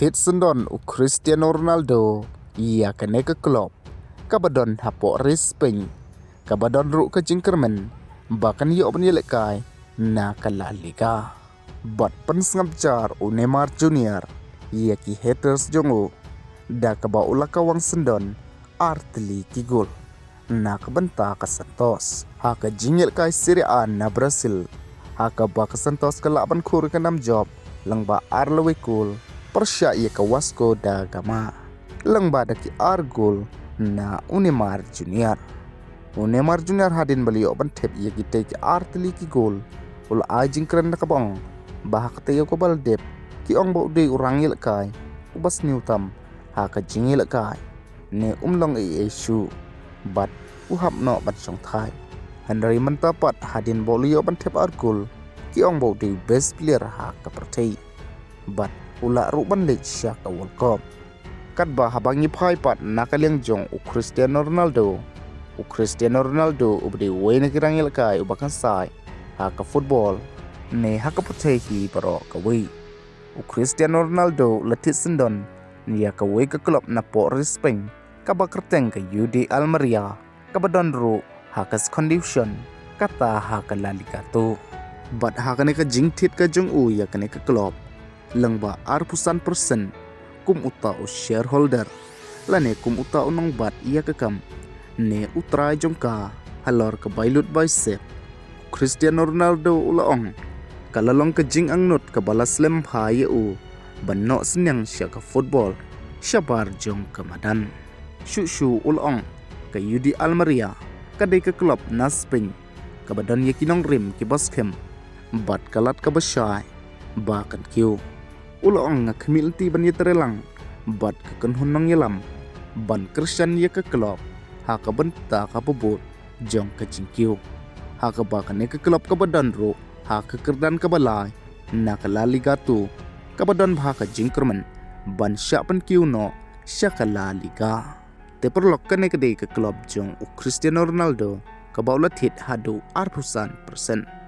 Lethet sendon u Cristiano Ronaldo ia kene ke klub kabadon hapo Spain kabadon ru ke jingkermen bahkan yo penyelekai na ke La Liga bat pensngapjar u Neymar Junior ia ki haters jongo da ke ba ula kawang sendon arteli ki gol na ke benta ke Santos ha ke jingelekai Serie A na Brasil ha ke ba ke Santos ke laban kur ke 6 job lang ba arlewe kul Persya ia ke Vasco da Gama lang ba daki argol na Neymar Junior. Neymar Junior hadin beliau bantep ia kita ki arteli ki gol ul ajing keren na kabang bah katayo ko baldep ki ong ba uday urang ilakay ubas niutam ha ka jingil kay ne umlong ieshu bat uhap no bat song thai handari mantapat hadin boliau bantep argol ki ong ba uday best player ha ka pertai bat ula ruban lech sya ka World Cup kat ba habangi phai pat nakaliang jong u Cristiano Ronaldo ubde wena kirang ilkai ubakan sai ha ka football ne ha ka putai ki baro ka wei u Cristiano Ronaldo latit sendon nia ka wei ka klub na po Spain ka bakerteng ka UD Almeria ka badon ru ha ka condition kata ha ka La Liga tu bat ha ka ne ka jingtit ka jong u ya ka ne ka klub lang ba arpusan persen kum uta o shareholder lane kum uta unong bat ia kekam ne utra jongka halor ke bailut bicep Cristiano Ronaldo ulaong kalalong ke jing angnut ke balas lem haye u banno senyang sya ke football syabar jong ke madan shu ulaong ke UD Almeria kadai ke klub na Spain ke badan yakinong rim ke baskem bat kalat ke besyai bakan kiu ulaong nga kemilti ban yiterelang bat kekenhunang yelam ban kersan ye ke klub ha ka benta ka bobot jong ke jingkiu ha ka bakan ke klub ka badan ro ha ka kerdan ka balai na ka La Liga tu ka badan bha ka jingkermen ban sya pan kiu no sya ka La Liga te perlok ka ne ke klub jong u Cristiano Ronaldo ka baulat hit hadu 8%